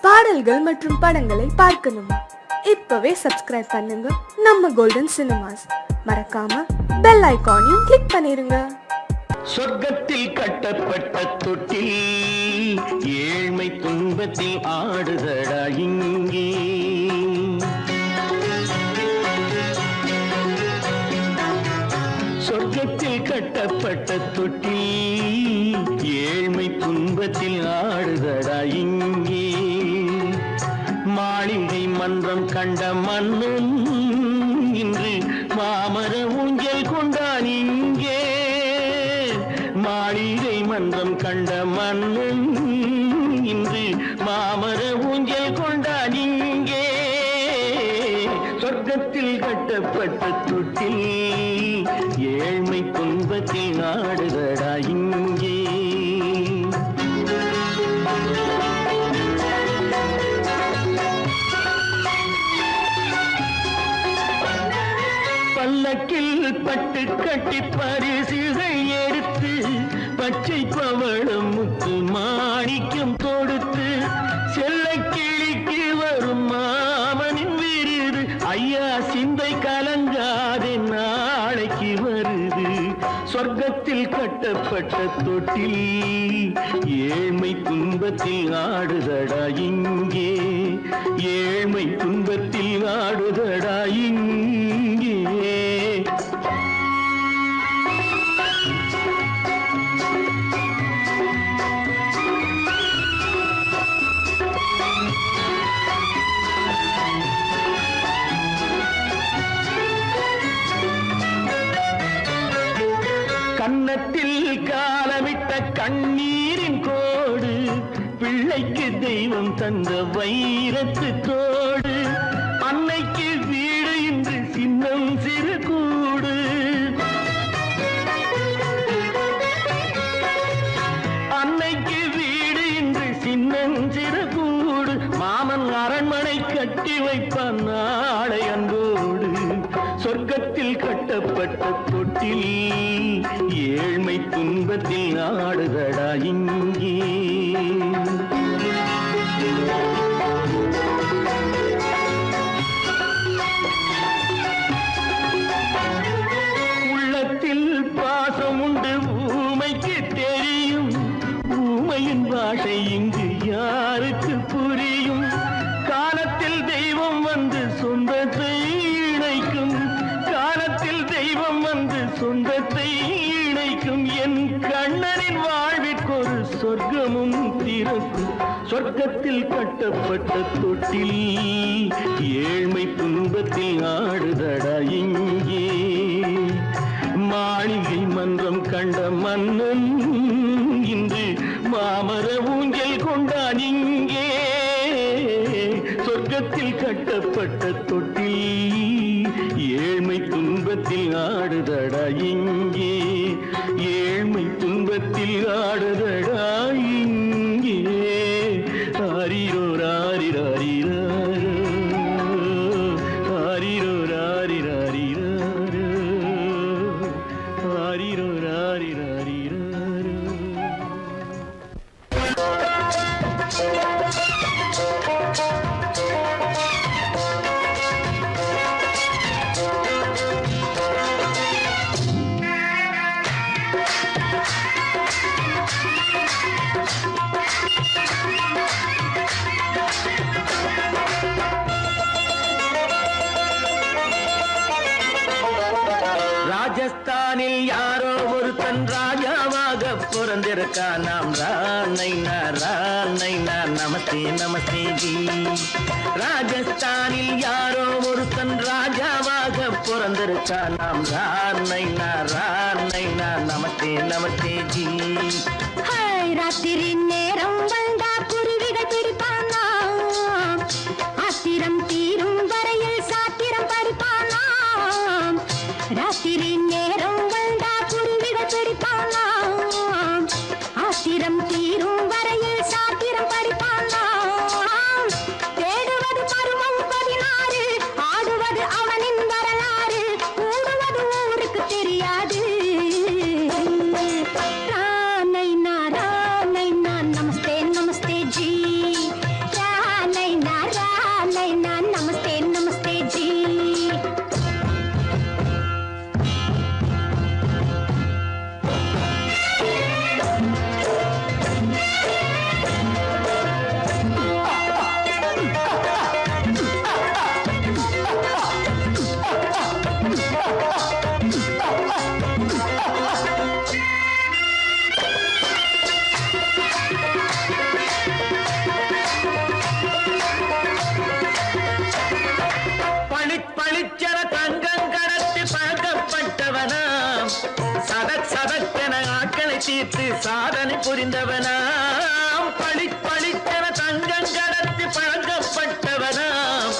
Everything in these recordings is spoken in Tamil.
பாடல்கள் மற்றும் படங்களை பார்க்கணுமா? இப்பவே சப்ஸ்கிரைப் பண்ணுங்க நம்ம கோல்டன் சினிமாஸ். மறக்காம பெல் ஐகானையும் கிளிக் பண்ணிருங்க. சொர்க்கத்தில் கட்டப்பட்ட தொட்டில் ஏழ்மை துன்பத்தில் ஆடுதடா இங்கே. சொர்க்கத்தில் கட்டப்பட்ட தொட்டில் ஏழ்மை துன்பத்தில் ஆடுதடா இங்கே. மாளிகை மன்றம் கண்ட மன்னன் இன்று மாமர ஊஞ்சல் கொண்டான் இங்கே. மாளிகை மன்றம் கண்ட மன்னன் இன்று மாமர ஊஞ்சல் கொண்டான் இங்கே. சொர்க்கத்தில் கட்டப்பட்ட தொட்டில் ஏழ்மை துன்பத்தில் நாடுதடா இங்கே. பல்லக்கில் பட்டு கட்டி பரிசுகள் எடுத்து பச்சை பவளம் முத்து மாணிக்கம் கொடுத்து செல்ல கிளிக்கு வரும் மாமனின் விருது. ஐயா சிந்தை கலங்காதே நாளைக்கு வருது. சொர்க்கத்தில் கட்டப்பட்ட தொட்டில் ஏழ்மை துன்பத்தில் ஆடுதடா இங்கே. ஏழ்மை துன்பத்தில் ஆடுதடா இங்கே. கன்னத்தில் காலமிட்ட கண்ணீரின் கோடு பிள்ளைக்கு தெய்வம் தந்த வைரத்து தோடு. அன்னைக்கு வீடு இன்று சின்னம் சிறு கூடு. அன்னைக்கு வீடு இன்று சின்னம் சிறு கூடு. மாமன் அரண்மனை கட்டி வைப்பான் நாளை அன்போடு. சொர்க்கத்தில் கட்டப்பட்ட தொட்டில் ஏழ்மை துன்பத்தில் ஆடுதடா இங்கே. உள்ளத்தில் பாசம் உண்டு ஊமைக்கு தெரியும். ஊமையின் பாஷை இங்கு யாருக்கு புரியும்? காலத்தில் தெய்வம் வந்து சொந்தத்தை இணைக்கும். காலத்தில் தெய்வம் வந்து சொந்தத்தை இணைக்கும். என் கண்ணனின் வாழ்விற்கொரு சொர்க்கமும் திறக்கும். சொர்க்கத்தில் கட்டப்பட்ட தொட்டில் ஏழ்மை துன்பத்தில் ஆடுதடா இங்கே. மாளிகை மன்றம் கண்ட மன்னன் இன்று மாமர ஊஞ்சல் கொண்டான் இங்கே. சொர்க்கத்தில் கட்டப்பட்ட தொட்டில் ஏழ்மை துன்பத்தில் ஆடுதடா இங்கே. ஏழ்மை துன்பத்தில் ஆடுதடா இங்கே. ஆரிரோ ராரிராரிரோ ஆரிரோ ராரிராரிரோ ஆரிரோ ராரிராரிரோ. ராஜஸ்தானில் யாரோ ஒருத்தன் ராஜாவாக பிறந்திருக்கான். நாம் ராணைனா ராணைனா நமஸ்தே நமஸ்தே ஜி. ராஜஸ்தானில் யாரோ ஒருத்தன் ராஜாவாக பிறந்திருக்கான். நாம் ராணைனா ராணைனா நமஸ்தே நமஸ்தே ஜி. ராத்திரி நேரம் வந்தா குருவிகள் பிடிப்பானா? ஆத்திரம் தீரும் வரையில் சாத்திரம் படிப்பானா? ராத்திரி நேரம் வந்தா குருவிகள் பிடிப்பானா? ஆத்திரம் தீரும் வரையில் சாத்திரம் படிப்பானா? தேடுவது பருவம் 16, ஆடுவது அவனின் வரலாறு, கூடுவது ஊருக்கு தெரியாது. ராணைனா ராணைனா நமஸ்தே நமஸ்தே ஜி. சாதனை புரிந்தவனாம் பளிப்பளித்தன தங்கம் கடத்தி பழக்கப்பட்டவனாம்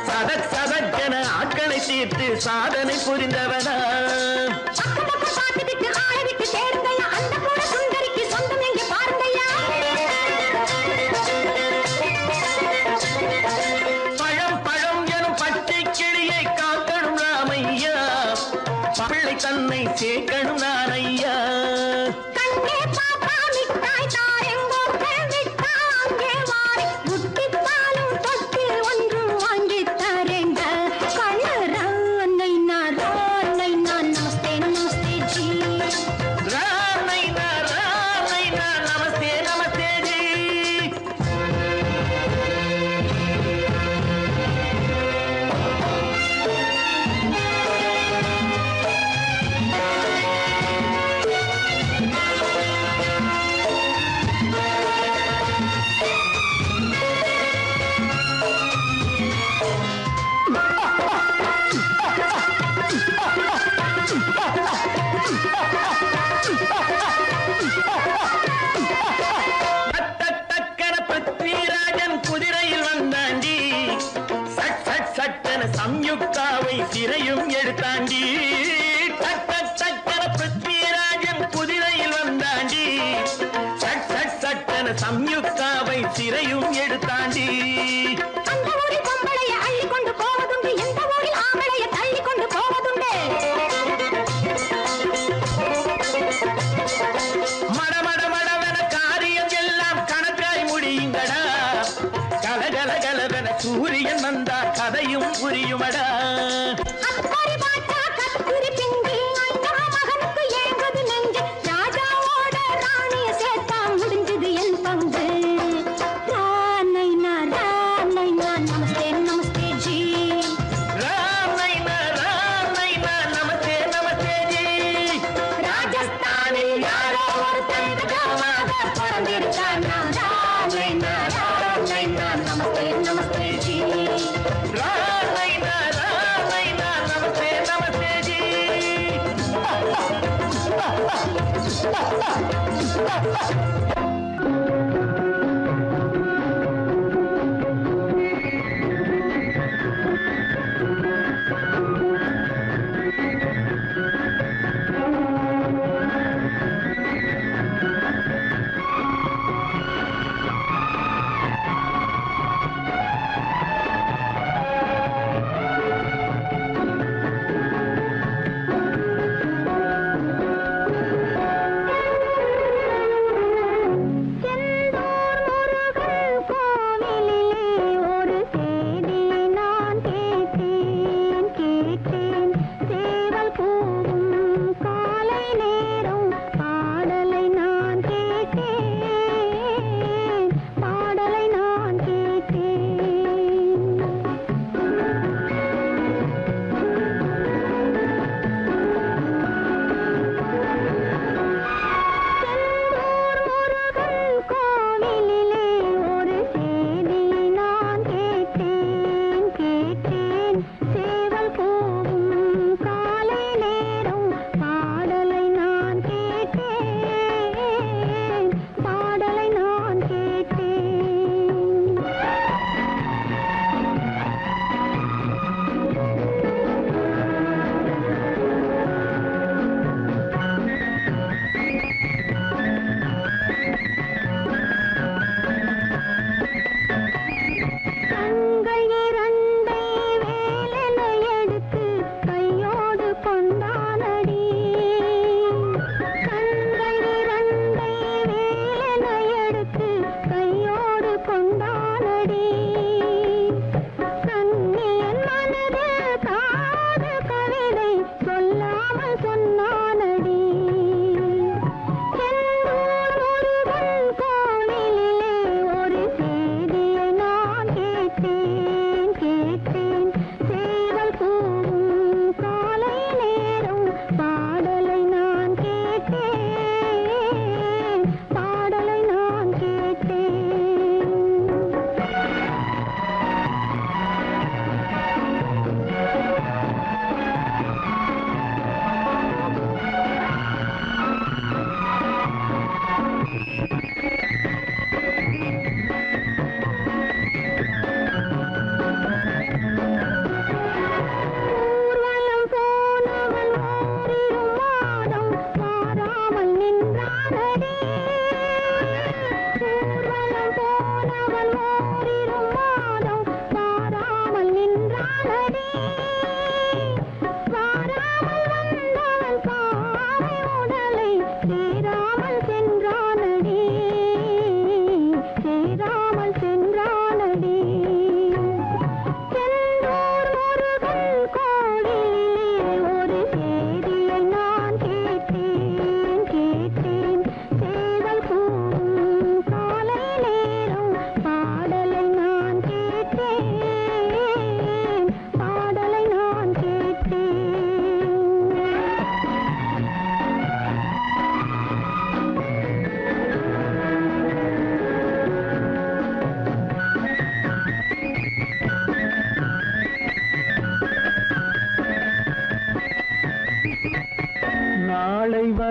சதக் சதக்கென ஆட்களை தீர்த்து சாதனை புரிந்தவனாம் பார்த்துக்கிட்டு ஆளை விட்டு சேருங்கய்யா அந்த கூட சுந்தரிக்கு சொந்தம் எங்கே பாருங்கய்யா பழம் பழம் எனும் பச்சை கிளியை காக்கணும் ராமையா பிள்ளை தன்னை சேர்க்கணும் நான் ஐயா கண்ணே பாப்பா மிட்டாய் தாரெங்கோ விட்டா அங்கே வாரி முட்டித்தாலும் தொட்டு ஒன்று வாங்கி தரேங்க கண்ணரை நான் நமஸ்தே நமஸ்தே ஜி ராமைனா நமஸ்தே நமஸ்தே ஜி டக்கன பிருத்விராஜன் குதிரையில் வந்தாண்டி சட் சட் சட்டன சம்யுக்தாவை சிறையும் எடுத்தாண்டி டக்கன பிருத்விராஜன் குதிரையில் வந்தாண்டி சட் சட் சட்டன சம்யுக்தாவை சிறையும் எடுத்தாண்டி அந்த ஊரில் பொம்பளைய அள்ளி கொண்டு போவதுண்டு எந்த ஊரில் ஆம்பளைய தள்ளி கொண்டு போவதுண்டு மடமடமடவென காரியம் எல்லாம் கணக்காய் முடியுங்கடா கலகலகலவென சூரியன் வந்தா கதையும் புரியுமடா அக்கறை பாட்டா கத்திரி பிங்கு அண்ணா மகனுக்கு ஏங்குது நெஞ்சு ராஜாவோட ராணிய சேர்த்தா முடிஞ்சது என் பங்கு ராமைனா நமஸ்தே நமஸ்தே ஜி ராமைனா நமஸ்தே நமஸ்தே ஜி ராஜஸ்தானில் யாரோ ஒரு தந்தகமாக பிறந்திருக்கானா ராமைனா நமஸ்தே நமஸ்தே ஜி ராமைனா நமஸ்தே நமஸ்தே ஜி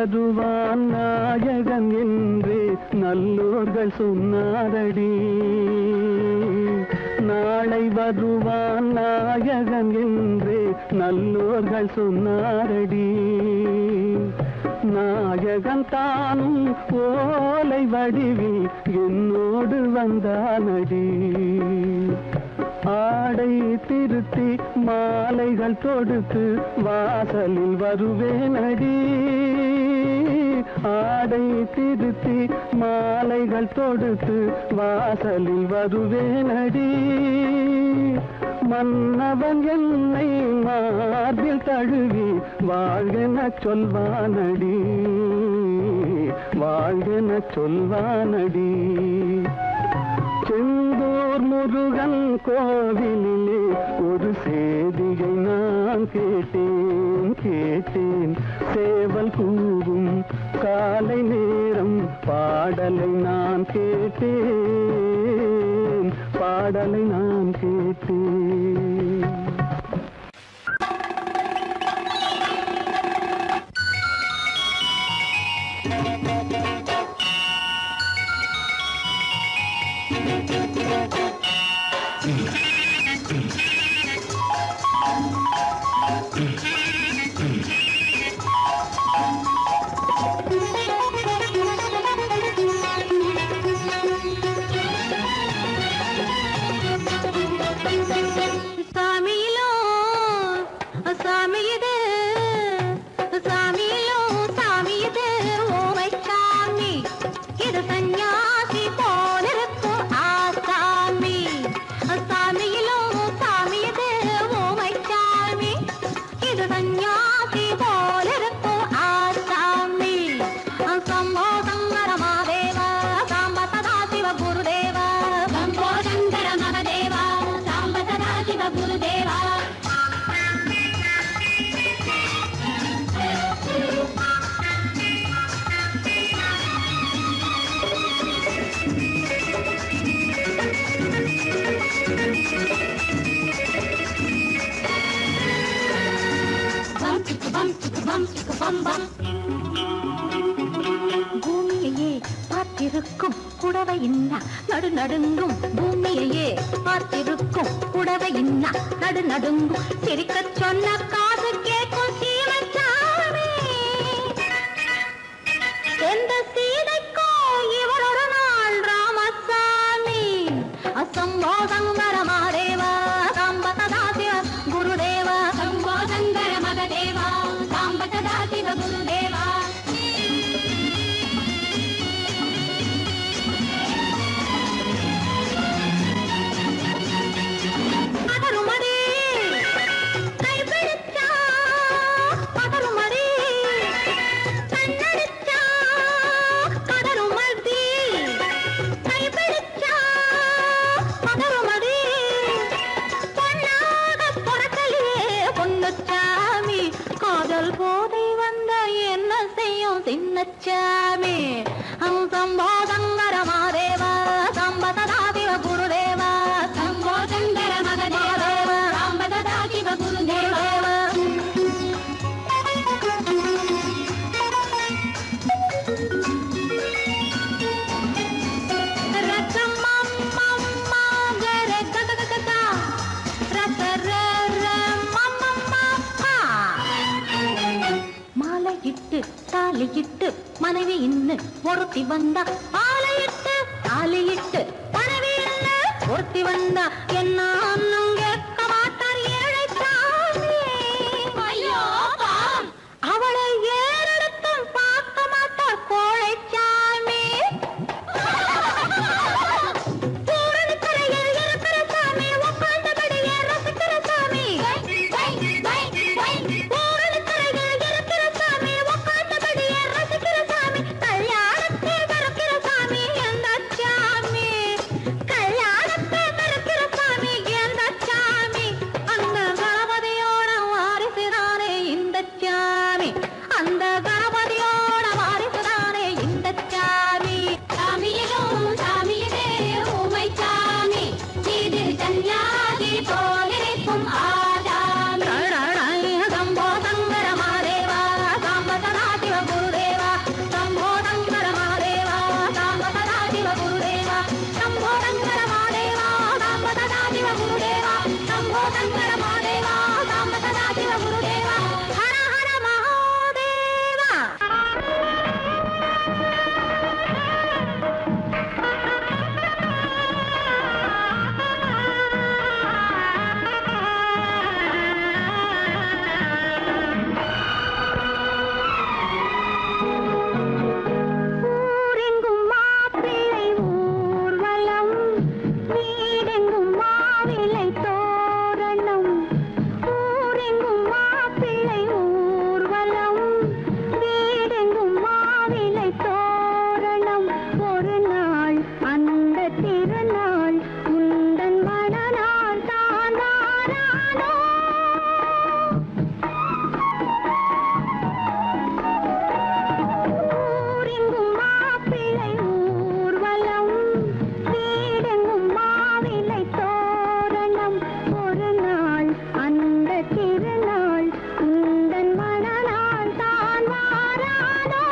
வருவான் நாயகன் என்று நல்லோர்கள் சொன்னாரடி. நாளை வருவான் நாயகன் என்று நல்லோர்கள் சொன்னாரடி. நாயகன் தானும் ஓலை வடிவில் என்னோடு வந்தானடி. ஆடை திருத்தி மாலைகள் தொடுத்து வாசலில் வருவேனடி. ஆடை திருத்தி மாலைகள் தொடுத்து வாசலில் வருவேனடி. மன்னவன் என்னை மார்பில் தழுவி வாழ்கென சொல்வானடி. வாழ்கென சொல்வானடி. செந்தூர் முருகன் கோவிலிலே ஒரு செய்தியை நான் கேட்டேன். சேவல் கூவும் காலை நேரம் பாடலை நான் கேட்டேன். பாடலை நான் கேட்டேன். பூமியையே பார்த்திருக்கும் புடவை இன்னா நடு நடுங்கும். பூமியையே பார்த்திருக்கும் புடவை இன்னா நடு நடுங்கும். சிரிக்க சொன்ன காது கேட்கும் சீமச்சாமி. எந்த சீதைக்கோ இவர் ஒரு நாள் ராமசாமி. அசம்போ சங்கர மகதேவா சாம்ப சதா சிவ குருதேவா. சம்போ சங்கர மகதேவா சாம்ப சதா சிவ குருதேவா. சின்னச்சாமி சம்போ சங்கர மகதேவா சாம்ப சதா சிவ குருதேவா. சம்போ சங்கர மகதேவா சாம்ப சதா சிவ குருதேவா. தாலியிட்டு மனைவி இன்னு ஒருத்தி வந்தா. ஆலையிட்டு தாலியிட்டு மனைவி இன்னு ஒருத்தி வந்தா. என்ன கேட்க மாட்டார் ஏழை சாமி. அவளை ஏறெடுத்தும் பார்க்க மாட்டார் கோழை சாமி. பூரணிக்கரையில் இருக்கிற சாமி உட்கார்ந்தபடியே ரசிக்கிற சாமி. சம்போ சங்கர மகதேவா சாம்ப சதா சிவ குருதேவா. மணநாள் தான் வாரானோ ஊரெங்கும் மாப்பிள்ளை ஊர்வலம் வீடெங்கும் மாவிலை தோரணம் ஒரு நாள் அந்த திருநாள் உந்தன் மணநாள் தான் வாரானோ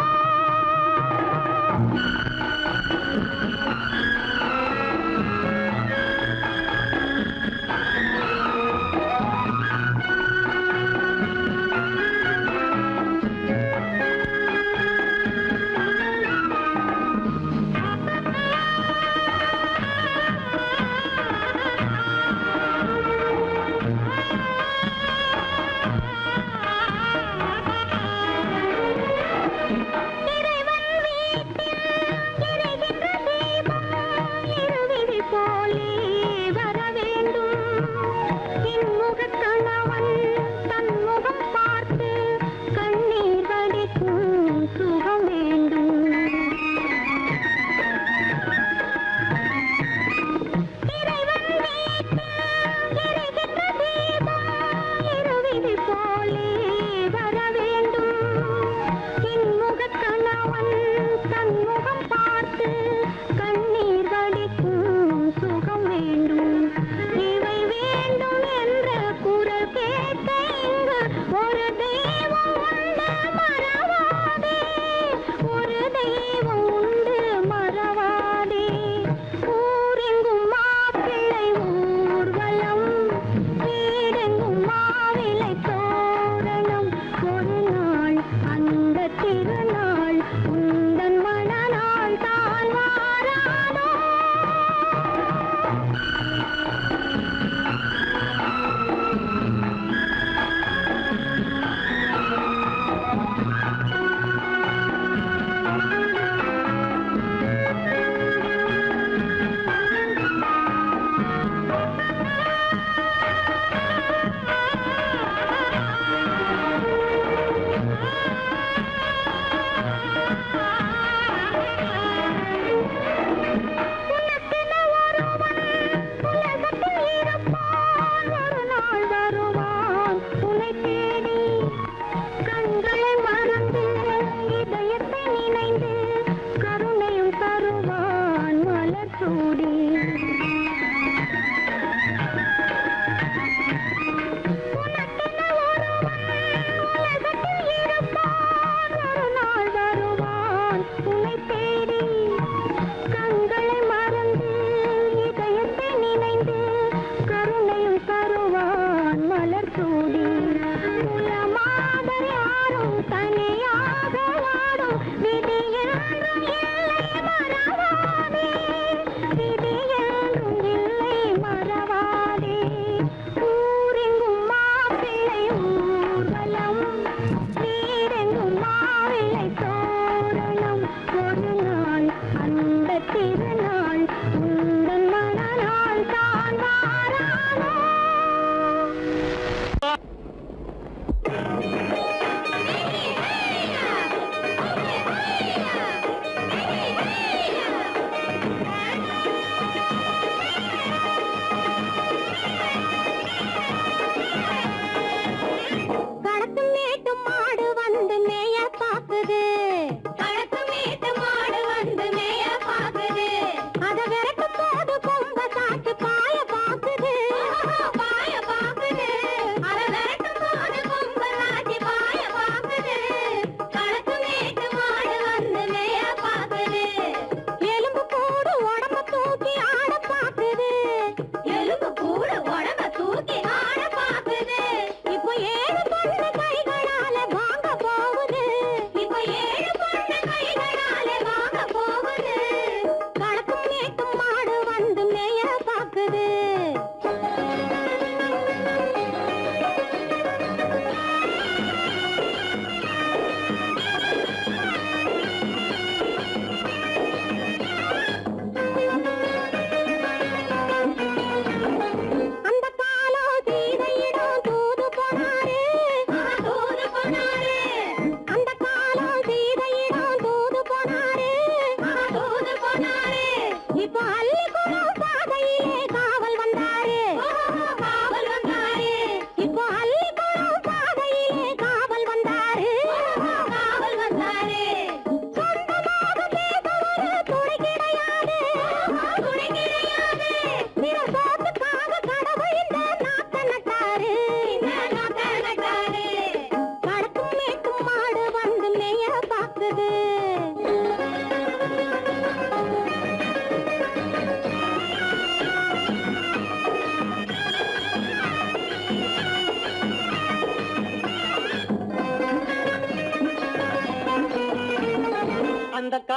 இப்போ அள்ளிக்குளம் பாதையிலே காவல் வந்தார்.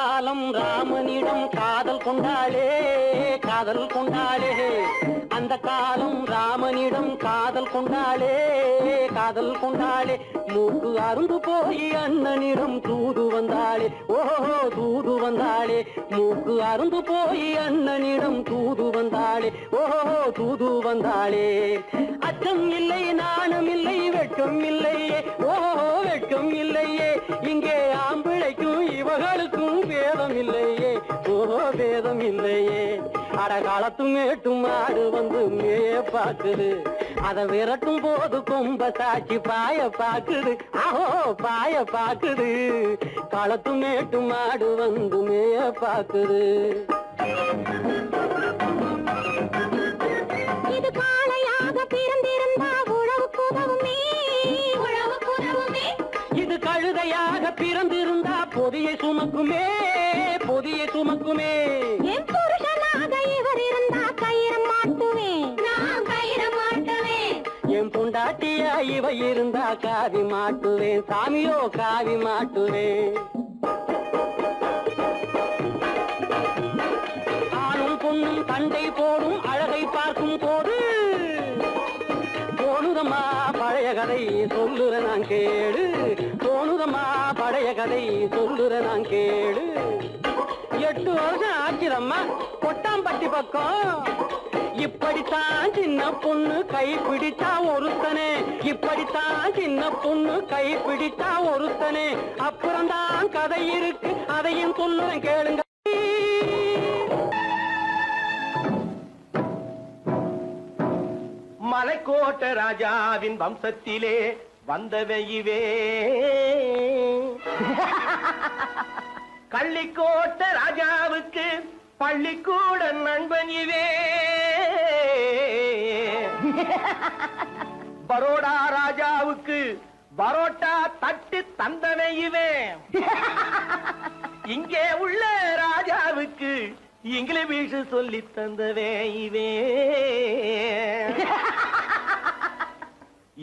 காலம் ராமனிடம் காதல் கொண்டாளே காதல் கொண்டாளே அந்த காலம் ராமனிடம் காதல் கொண்டாளே காதல் கொண்டாளே மூக்கு அருந்து போய் அண்ணனிடம் தூது வந்தாளே ஓஹோ தூது வந்தாளே மூக்கு அருந்து போய் அண்ணனிடம் தூது வந்தாளே ஓஹோ தூது வந்தாளே அச்சம் இல்லை நாணம் இல்லை வெட்கம் இல்லையே ஓஹோ வெட்கம் இல்லையே இங்கே ஆம்பிளைக்கும் இவர்களுக்கும் வேதம் இல்லையே ஓஹோ வேதம் இல்லையே அடகாலத்து மேட்டும் ஆடு வந்து மேய பாக்குது அதை விரட்டும் போது கொம்ப சாட்சி பாய பாக்குது ஆஹோ பாய பாக்குது களத்து மேட்டும் ஆடு வந்து மேய பாக்குது இது காளையாக பிறந்திருந்தா உழவுக்கு உதவுமே உழவுக்கு உதவுமே இது கழுதையாக பிறந்திருந்தா பொதியை சுமக்குமே பொதியை சுமக்குமே என் புருஷனாக இவர் இருந்தா கயிறம் மாட்டுவேன் நான் கயிறம் மாட்டுவேன் என் பொண்டாட்டியா இவ இருந்தா காவி மாட்டுவேன் சாமியோ காவி மாட்டுவேன் ஆணும் பொண்ணும் சண்டை போடும் அழகை பார்க்கும் போது தோணுதம்மா பழைய கதை சொல்லுற நான் கேடு தோணுதம்மா பழைய கதை சொல்லுற நான் கேடு 8 வருஷம் ஆச்சுதம்மா கொட்டாம்பட்டி பக்கம் இப்படித்தான் சின்ன பொண்ணு கை பிடிச்சா ஒருத்தனே இப்படித்தான் சின்ன பொண்ணு கை பிடிச்சா ஒருத்தனே அப்புறம்தான் கதை இருக்கு அதையும் சொல்லுறேன் கேளுங்க மலைக்கோட்ட ராஜாவின் வம்சத்திலே வந்தவையுவே கள்ளிக்கோட்ட ராஜாவுக்கு பள்ளிக்கூட நண்பன் இவே பரோடா ராஜாவுக்கு பரோட்டா தட்டு தந்தனை இவே இங்கே உள்ள ராஜாவுக்கு இங்கிலீஷ் சொல்லி தந்தவே இவே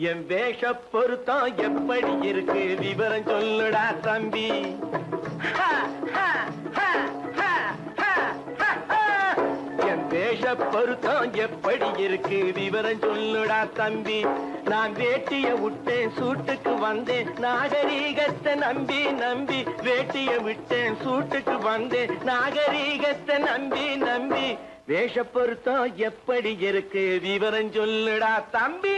என் வேஷ பொருத்தம் எப்படி இருக்கு விவரம் சொல்லுடா தம்பி என் வேஷ பொருத்தம் எப்படி இருக்கு விவரம் சொல்லுடா தம்பி நான் வேட்டிய விட்டேன் சூட்டுக்கு வந்தேன் நாகரீகத்தை நம்பி நம்பி வேட்டிய விட்டேன் சூட்டுக்கு வந்தேன் நாகரீகத்தை நம்பி நம்பி வேஷ பொருத்தம் எப்படி இருக்கு விவரம் சொல்லுடா தம்பி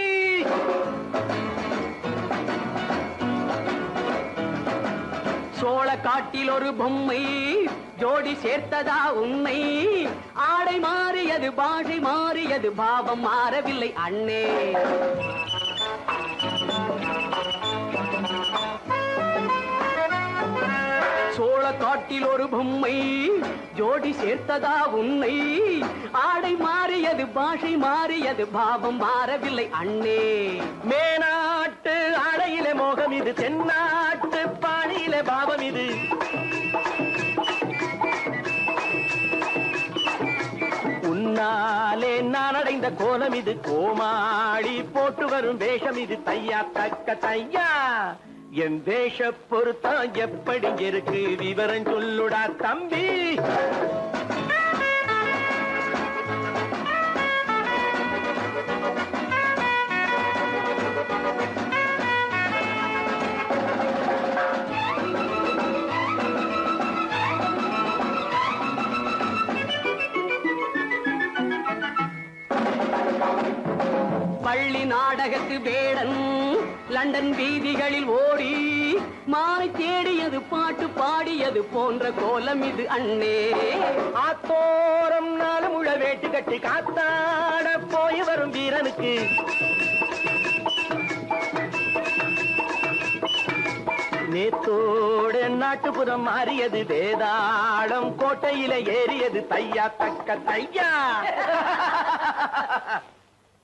சோழ காட்டில் ஒரு பொம்மை ஜோடி சேர்த்ததா உண்மை ஆடை மாறியது பாஷை மாறியது பாவம் மாறவில்லை அண்ணே சோழ காட்டில் ஒரு பொம்மை ஜோடி சேர்த்ததா உண்மை ஆடை மாறியது பாஷை மாறியது பாவம் மாறவில்லை அண்ணே மேனாட்டு ஆடையில மோகம் இது தென்னாட்டு பாணியில பாவம் இது உன்னாலே நான் அடைந்த கோலம் இது கோமாளி போட்டு வரும் வேஷம் இது தையா தக்க தையா என் வேஷ பொருத்தம் எப்படி இருக்கு விவரம் சொல்லுடா தம்பி பள்ளி நாடகத்து வேடன் லண்டன் வீதிகளில் ஓடி மாலை தேடியது பாட்டு பாடியது போன்ற கோலம் இது அண்ணே ஆத்தோரம் நாலு முழ வேட்டு கட்டி காத்தாட போய் வரும் வீரனுக்கு நேத்தோடு நாட்டுப்புறம் மாறியது வேதாளம் கோட்டையில ஏறியது தையா தக்க தையா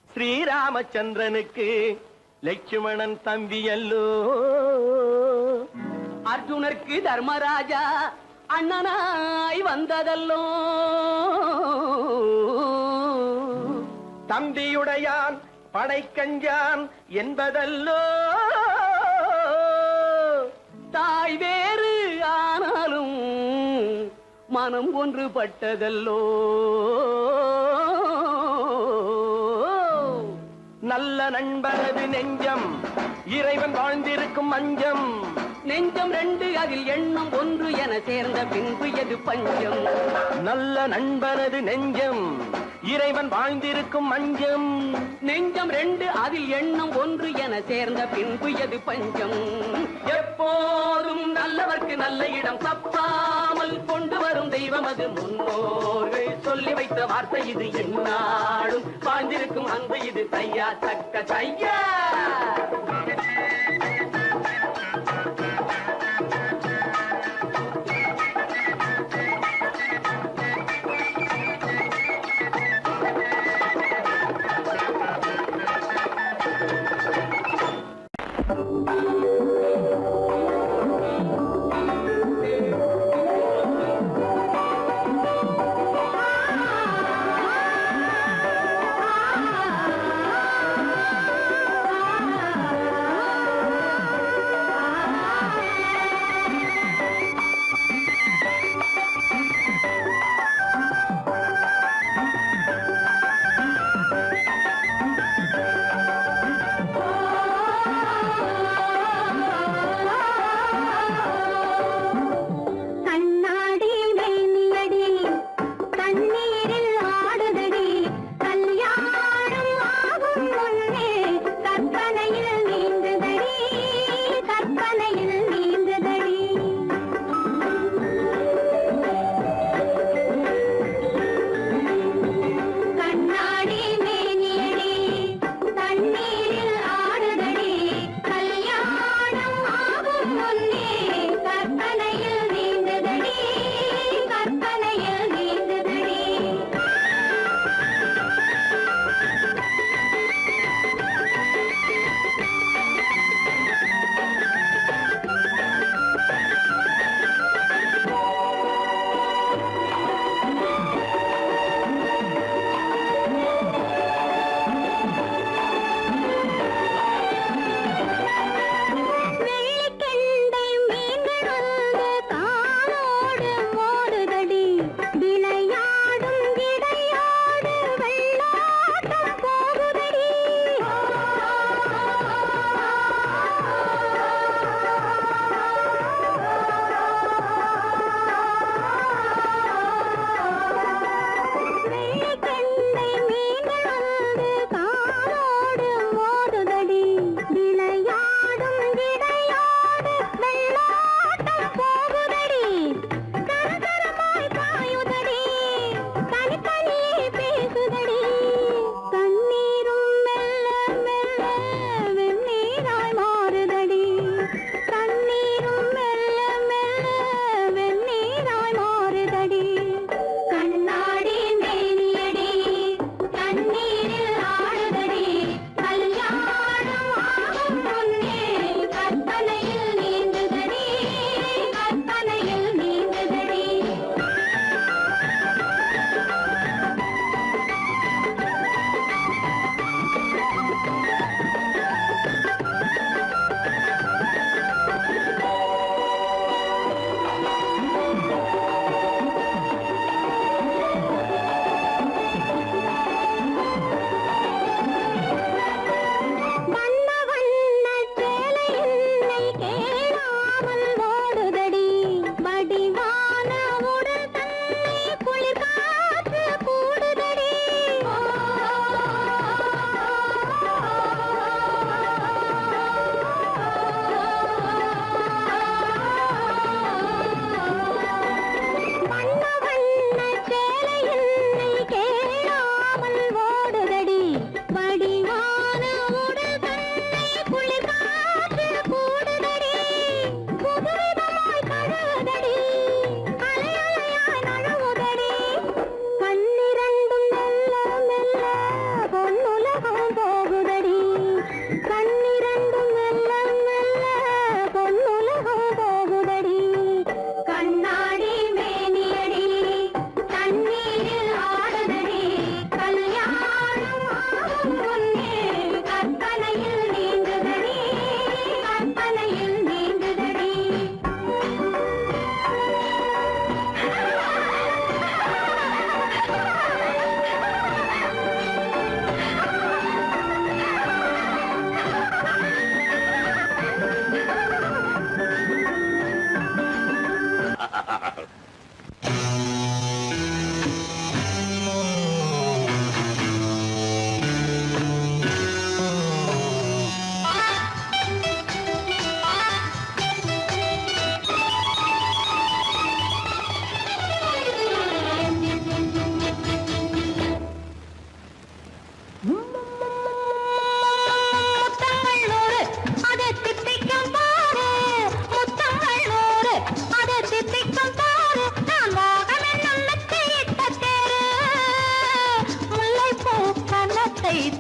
ஸ்ரீராமச்சந்திரனுக்கு லட்சுமணன் தம்பி அல்லோ அர்ஜுனருக்கு தர்மராஜா அண்ணனாய் வந்ததல்லோ தம்பியுடையான் படைக்கஞ்சான் என்பதல்லோ தாய் வேறு ஆனாலும் மனம் ஒன்றுபட்டதல்லோ நல்ல நண்பரது நெஞ்சம் இறைவன் வாழ்ந்திருக்கும் மஞ்சம் நெஞ்சம் ரெண்டு அதில் எண்ணம் ஒன்று என சேர்ந்த பின்பு எது பஞ்சம் நல்ல நண்பரது நெஞ்சம் இறைவன் வாழ்ந்திருக்கும் மஞ்சம் நெஞ்சம் ரெண்டு அதில் எண்ணம் ஒன்று என சேர்ந்த பின்பு எது பஞ்சம் எப்போதும் நல்லவர்க்கு நல்ல இடம் தப்பாமல் கொண்டு வரும் தெய்வம் அது முன்னோர்கள் சொல்லி வைத்த வார்த்தை இது என்னாலும் வாழ்ந்திருக்கும் அந்த இது தையா தக்க தையா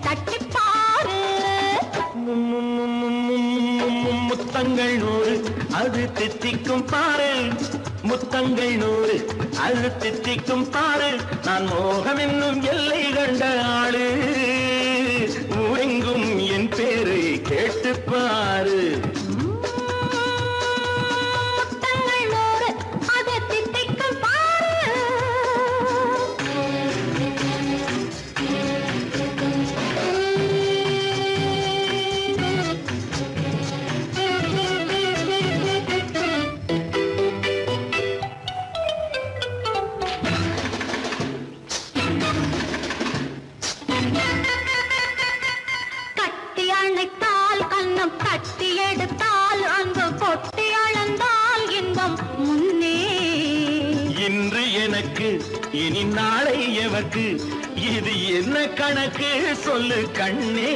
தட்டிப்பாரு. முத்தங்கள் 100 அது தித்திக்கும் பாரு, முத்தங்கள் 100 அது தித்திக்கும் பாரு. நான் மோகம் என்னும் எல்லை கண்ட ஆளு, ஊரெங்கும் என் பேரை கேட்டுப்பாரு. முத்தங்கள் 100 அது தித்திக்கும் பாரு. கட்டி அணைத்தால் கண்ணம் கட்டி எடுத்தால் அங்கு கொட்டி அளந்தால் இன்பம் முன்னே. இன்று எனக்கு இனி நாளை எவர்க்கு, இது என்ன கணக்கு சொல்லு கண்ணே.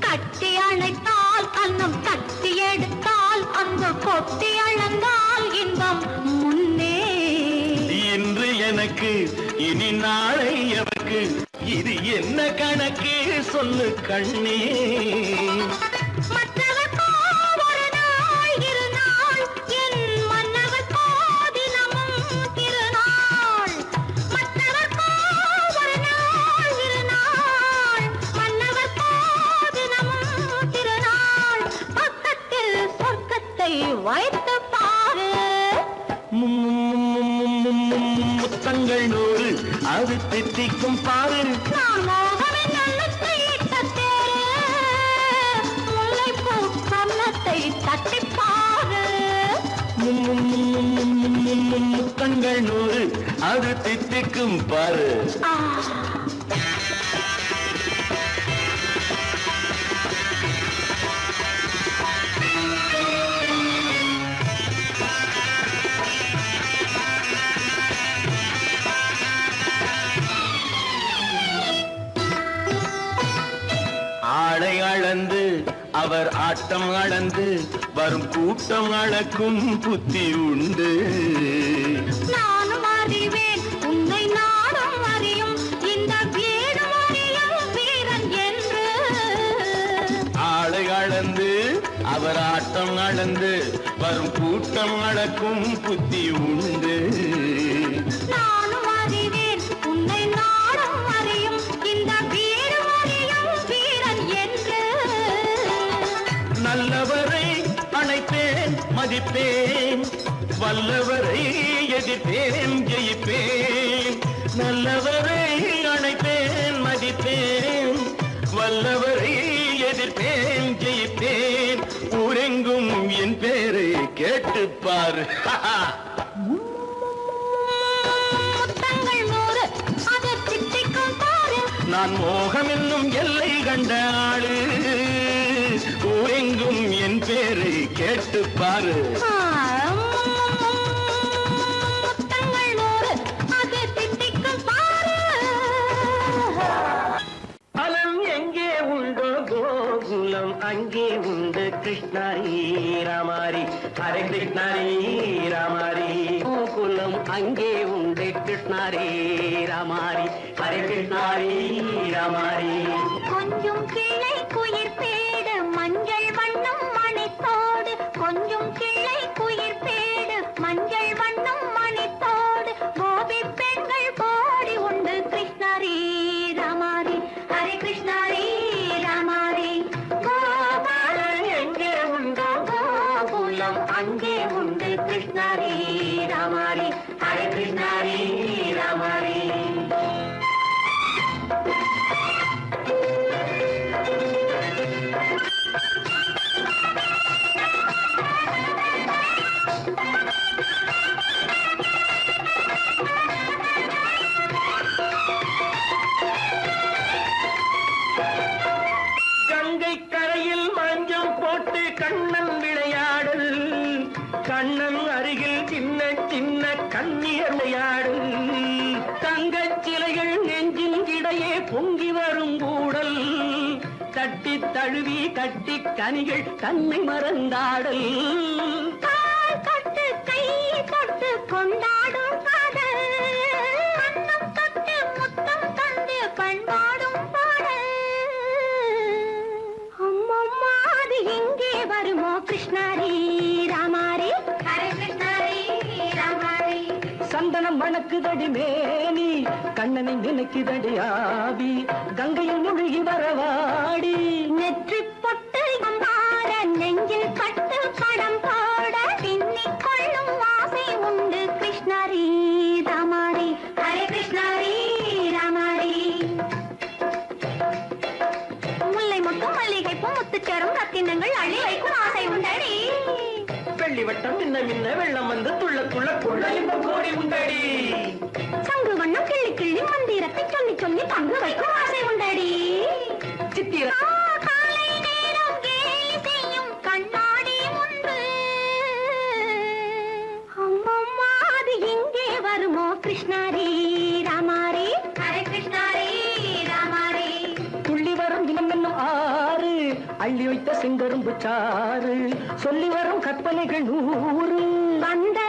கட்டி அணைத்தால் கண்ணம் கட்டி எடுத்தால் அங்கு கொட்டி அளந்தால் இன்பம் முன்னே. இன்று எனக்கு இனி நாளை எவர்க்கு, இது என்ன கணக்கு சொல்லு கண்ணே. மற்றவர்க்கோ ஒரு நாள் இரு நாள், என் மன்னவர்க்கோ தினமும் திருநாள். மற்றவர்க்கோ ஒரு நாள் இரு நாள், மன்னவர்க்கோ தினமும் திருநாள். பக்கத்தில் சொர்க்கத்தை வைத்து பாரு. முத்தங்கள் 100 அது தித்திக்கும் பாரு. நான் மோகமே நல்லத்தை இட்ட தேரு, முல்லைப்பூ கன்னத்தை தட்டிப்பாரு. முத்தங்கள் 100 அது தித்திக்கும் பாரு. ஆ. ஆளை அளந்து அவர் ஆட்டம் அளந்து வரும் கூட்டம் அளக்கும் புத்தி உண்டு. நானும் அறிவேன் உன்னை நாடும் அறியும் இந்த வீடும் அறியும் வீரன் என்று. ஆளை அளந்து அவர் ஆட்டம் அளந்து வரும் கூட்டம் அளக்கும் புத்தி உண்டு. நானும் அறிவேன் உன்னை நாடும் அறியும் இந்த வீடும் அறியும் வீரன் என்று. நல்லவரை அணைப்பேன் மதிப்பேன், வல்லவரை எதிர்ப்பேன் ஜெயிப்பேன். நல்லவரை அணைப்பேன் மதிப்பேன், வல்லவரை எதிர்ப்பேன் ஜெயிப்பேன். ஊரெங்கும் என் பேரை கேட்டுப்பார். முத்தங்கள் 100 அது தித்திக்கும் பாரு. நான் மோகம் என்னும் எல்லை கண்ட ஆளு, ஊரெங்கும் என் பேரை கேட்டுப்பாரு. முத்தங்கள் 100 அது தித்திக்கும் பாரு. பலம் எங்கே உண்டோ கோகுலம் அங்கே உண்டு கிருஷ்ணாரி ராமாரி. ஹரே கிருஷ்ணாரி ராமாரி. கோகுலம் அங்கே உண்டு கிருஷ்ணாரே ராமாரி. ஹரே கிருஷ்ணாரி ராமாரி. கொஞ்சம் கிளை குயிர் பேடு மஞ்சள் வண்ணம் மணித்தோடு, கொஞ்சம் கிளை குயிர் பேடு மஞ்சள் வண்ணம் மணித்தோடு. கோபி பெண்கள் கோடி உண்டு கிருஷ்ணாரி ராமாரி. ஹரே கிருஷ்ணாரி ராமாரி. கோபாலன் எங்கே உண்டோ கோகுலம் அங்கே உண்டு கிருஷ்ணாரி ராமாரி. ஹரே கிருஷ்ணாரி ராமாரி. கங்கை கரையில் மஞ்சம் போட்டு கண்ணன் விளையாடல், கண்ணன் அருகில் சின்ன சின்ன கண்ணியர் விளையாடல். தங்கச் சிலைகள் நெஞ்சின் இடையே பொங்கி வரும் கூடல், தட்டி தழுவி கட்டி கனிகள் தன்னை மறந்தாடல். கால் தொட்டு கை தொட்டு கொண்டாடும் காதல், கண்ணம் தொட்டு முத்தம் தந்து பண்பாடும் பாடல். மணக்குதடி மேனி கண்ணனை நினைக்குதடி ஆவி கங்கையில் மூழ்கி வரவாடி நெற்றி பொட்டு மாற நெஞ்சில் கட்டு படம் போட பின்னிக் கொள்ளும் ஆசை உண்டு கிருஷ்ணரி ராமாரி ஹரே கிருஷ்ணரி ராமாரி முல்லை மொட்டும் மல்லிகை பூ முத்துச்சரம் ரத்தினங்கள் அள்ளி வைக்கும் ஆசை உண்டடி வெள்ளி வட்டம் மின்ன மின்ன வெள்ளம் வந்து துள்ள துள்ள கொள்ள இந்த கோடி உண்டடி சங்கு வண்ணம் கிள்ளி கிள்ளி மந்திரத்தை சொல்லி சொல்லி பங்கு வைக்கும் ஆசை உண்டடி சித்திர காலை நேரம் கேலி செய்யும் கண்ணாடி முன்பு அம்மம்மா அது எங்கே வருமோ கிருஷ்ணாரி ராமாரி ஹரே கிருஷ்ணாரி ராமாரி துள்ளி வரும் தினம் என்னும் ஆறு அள்ளி வைத்த செங்கரும்பு சாறு சொல்லி வரும் கற்பனைகள் 100 வந்த